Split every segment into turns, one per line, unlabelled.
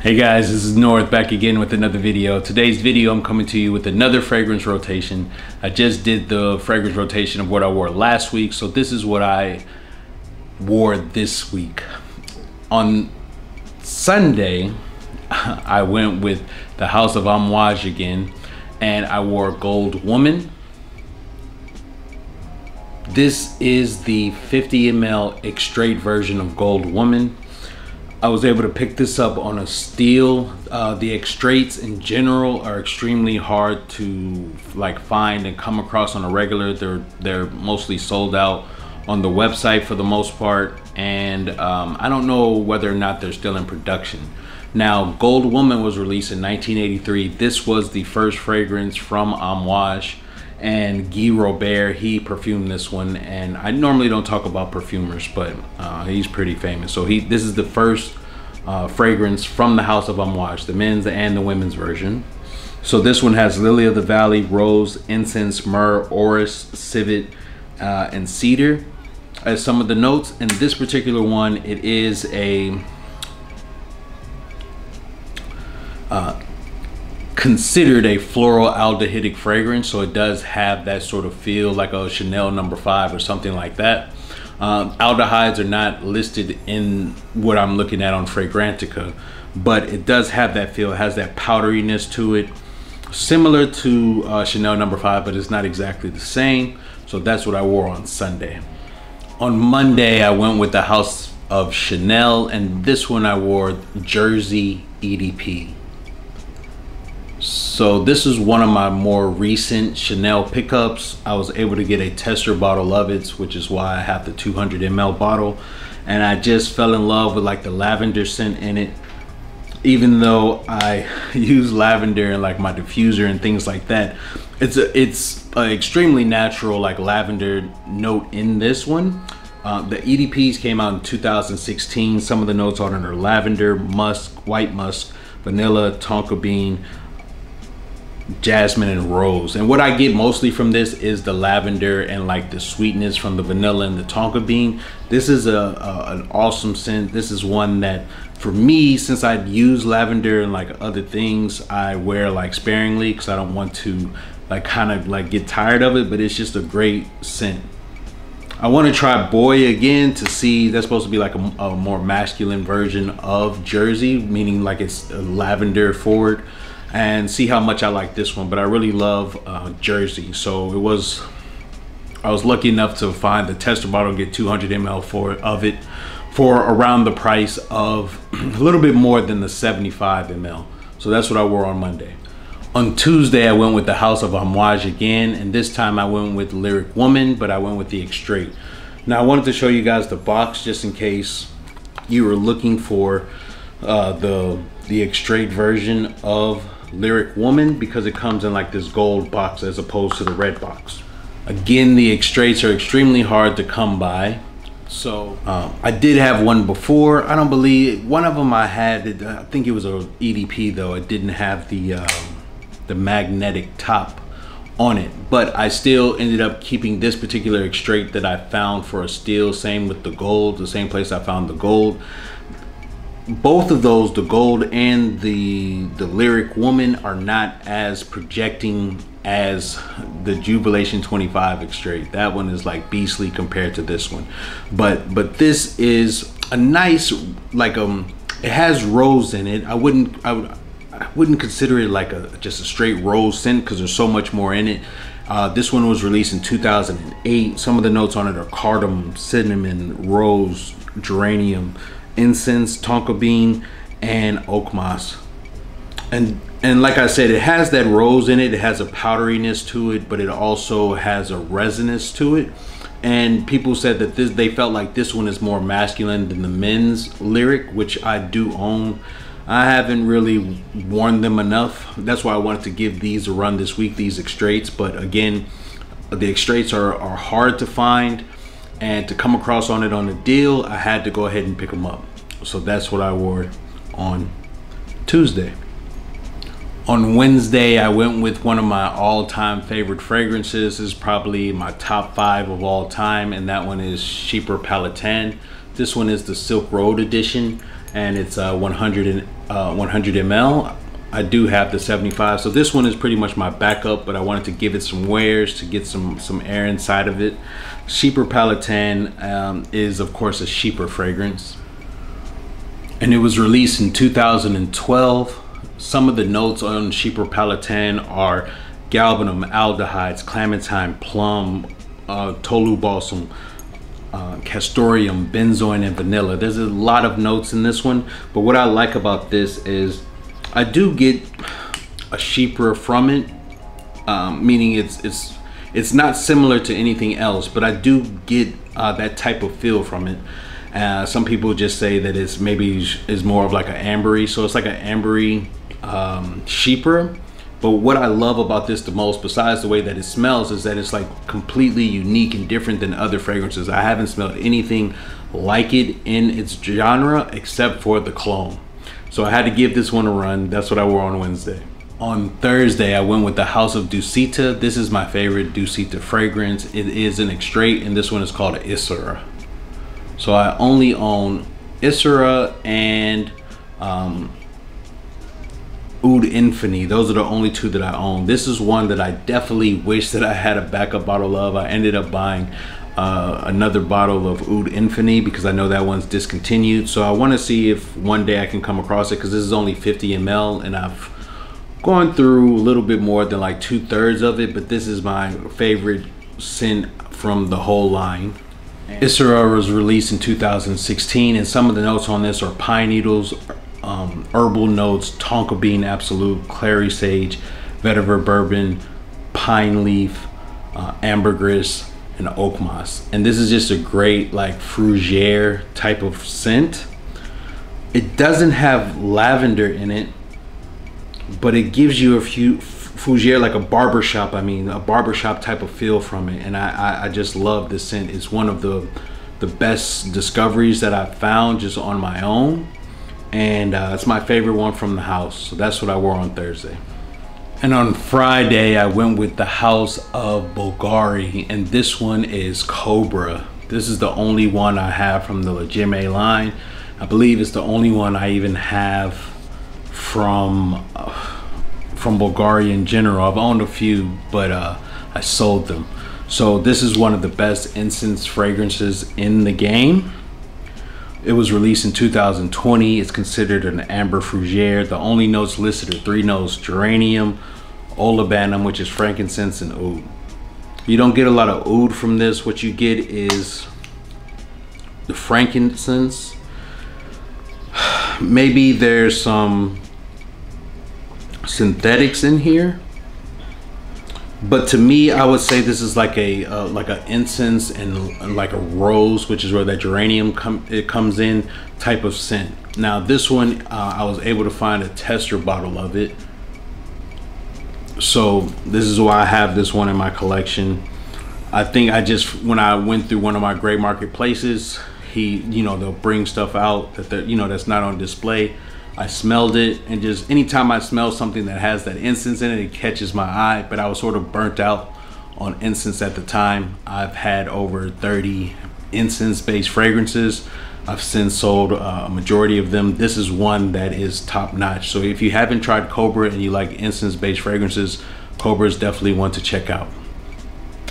Hey guys, this is North back again with another video. Today's video I'm coming to you with another fragrance rotation. I just did the fragrance rotation of what I wore last week, so this is what I wore this week. On Sunday, I went with the House of Amouage again, and I wore Gold Woman. This is the 50 ml Extrait version of Gold Woman. I was able to pick this up on a steal. The extraits in general are extremely hard to find and come across on a regular. They're mostly sold out on the website for the most part, and I don't know whether or not they're still in production. Now, Gold Woman was released in 1983. This was the first fragrance from Amouage, and Guy Robert, he perfumed this one. And I normally don't talk about perfumers, but he's pretty famous. So this is the first fragrance from the House of Amouage, the men's and the women's version. So this one has lily of the valley, rose, incense, myrrh, orris, civet, and cedar as some of the notes. And this particular one, it is a considered a floral aldehydic fragrance, so it does have that sort of feel like a Chanel No. 5 or something like that. Aldehydes are not listed in what I'm looking at on Fragrantica, but it does have that feel. It has that powderiness to it, similar to Chanel No. 5, but it's not exactly the same. So that's what I wore on Sunday. On Monday, I went with the House of Chanel, and this one I wore Jersey EDP. So this is one of my more recent Chanel pickups. I was able to get a tester bottle of it, which is why I have the 200 ml bottle, and I just fell in love with the lavender scent in it. Even though I use lavender in my diffuser and things like that, it's an extremely natural lavender note in this one. The EDPs came out in 2016. Some of the notes on it are lavender, musk, white musk, vanilla, tonka bean, jasmine, and rose. And what I get mostly from this is the lavender and the sweetness from the vanilla and the tonka bean. This is an awesome scent. This is one that, for me, since I use lavender and other things, I wear sparingly because I don't want to get tired of it, but it's just a great scent. I want to try Boy again to see. That's supposed to be a more masculine version of Jersey, meaning it's lavender forward, and see how much I like this one. But I really love Jersey, so I was lucky enough to find the tester bottle and get 200 ml of it for around the price of a little bit more than the 75 ml. So that's what I wore on Monday. On Tuesday, I went with the House of Amouage again, and this time I went with Lyric Woman, but I went with the Extrait. Now, I wanted to show you guys the box just in case you were looking for the Extrait version of Lyric Woman, because it comes in this gold box as opposed to the red box. Again, the Extraits are extremely hard to come by. So I did have one before. I don't believe one of them I had. I think it was a EDP though. It didn't have the magnetic top on it, but I still ended up keeping this particular Extrait that I found for a steal. Same with the gold, the same place I found the gold. Both of those, the gold and the Lyric Woman, are not as projecting as the Jubilation 25 Extrait. That one is beastly compared to this one, but this is a nice it has rose in it. I wouldn't consider it just a straight rose scent because there's so much more in it. This one was released in 2008. Some of the notes on it are cardamom, cinnamon, rose, geranium, incense, tonka bean, and oak moss. And like I said, it has that rose in it. It has a powderiness to it, but it also has a resinous to it. And people said that they felt like this one is more masculine than the men's Lyric, which I do own. I haven't really worn them enough. That's why I wanted to give these a run this week, these Extraits. But again, the Extraits are hard to find, and to come across on it on a deal, I had to go ahead and pick them up. So that's what I wore on Tuesday. On Wednesday, I went with one of my all-time favorite fragrances. This is probably my top 5 of all time, and that one is Chypre Palatin. This one is the Silk Road edition. and it's 100 ml. I do have the 75, so this one is pretty much my backup, but I wanted to give it some wears to get some air inside of it. Chypre Palatin is of course a Chypre fragrance, and it was released in 2012. Some of the notes on Chypre Palatin are galbanum, aldehydes, clementine, plum, tolu balsam, castoreum, benzoin, and vanilla. There's a lot of notes in this one, but what I like about this is I do get a Chypre from it, meaning it's not similar to anything else, but I do get that type of feel from it. Some people just say that it's maybe is more of like an ambery, so it's like an ambery Chypre. But what I love about this the most, besides the way that it smells, is that it's like completely unique and different than other fragrances. I haven't smelled anything like it in its genre except for the cologne. So I had to give this one a run. That's what I wore on Wednesday. On Thursday, I went with the House of Dusita. This is my favorite Dusita fragrance. It is an Extrait, and this one is called Issara. So I only own Issara and Oud Infinity. Those are the only two that I own. This is one that I definitely wish that I had a backup bottle of. I ended up buying another bottle of Oud Infinity because I know that one's discontinued. So I want to see if one day I can come across it, because this is only 50 ml and I've gone through a little bit more than like 2/3 of it, but this is my favorite scent from the whole line. Issara was released in 2016, and some of the notes on this are pine needles, herbal notes, tonka bean absolute, clary sage, vetiver bourbon, pine leaf, ambergris, and oak moss. And this is just a great like fougere type of scent. It doesn't have lavender in it, but it gives you a few fougere, like a barbershop, a barbershop type of feel from it. And I just love this scent. It's one of the best discoveries that I've found just on my own, and it's my favorite one from the house. So that's what I wore on Thursday. And on Friday, I went with the House of Bvlgari, and this one is Kobraa. This is the only one I have from the Legitimate line. I believe it's the only one I even have from Bvlgari in general. I've owned a few, but I sold them. So this is one of the best incense fragrances in the game. It was released in 2020. It's considered an amber fougere. The only notes listed are 3 notes: geranium, olibanum, which is frankincense, and oud. You don't get a lot of oud from this. What you get is the frankincense. Maybe there's some synthetics in here, but to me, I would say this is like a incense and like a rose, which is where that geranium comes in, type of scent. Now this one, I was able to find a tester bottle of it, so this is why I have this one in my collection. I think when I went through one of my gray market places, they'll bring stuff out that that's not on display. I smelled it, and just anytime I smell something that has that incense in it, it catches my eye. But I was sort of burnt out on incense at the time. I've had over 30 incense-based fragrances. I've since sold a majority of them. This is one that is top-notch. So if you haven't tried Kobraa and you like incense-based fragrances, Kobraa is definitely one to check out.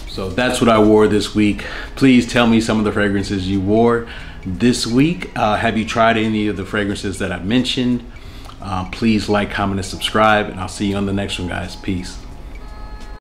So that's what I wore this week. Please tell me some of the fragrances you wore this week. Have you tried any of the fragrances that I mentioned? Please like, comment, and subscribe, and I'll see you on the next one, guys. Peace.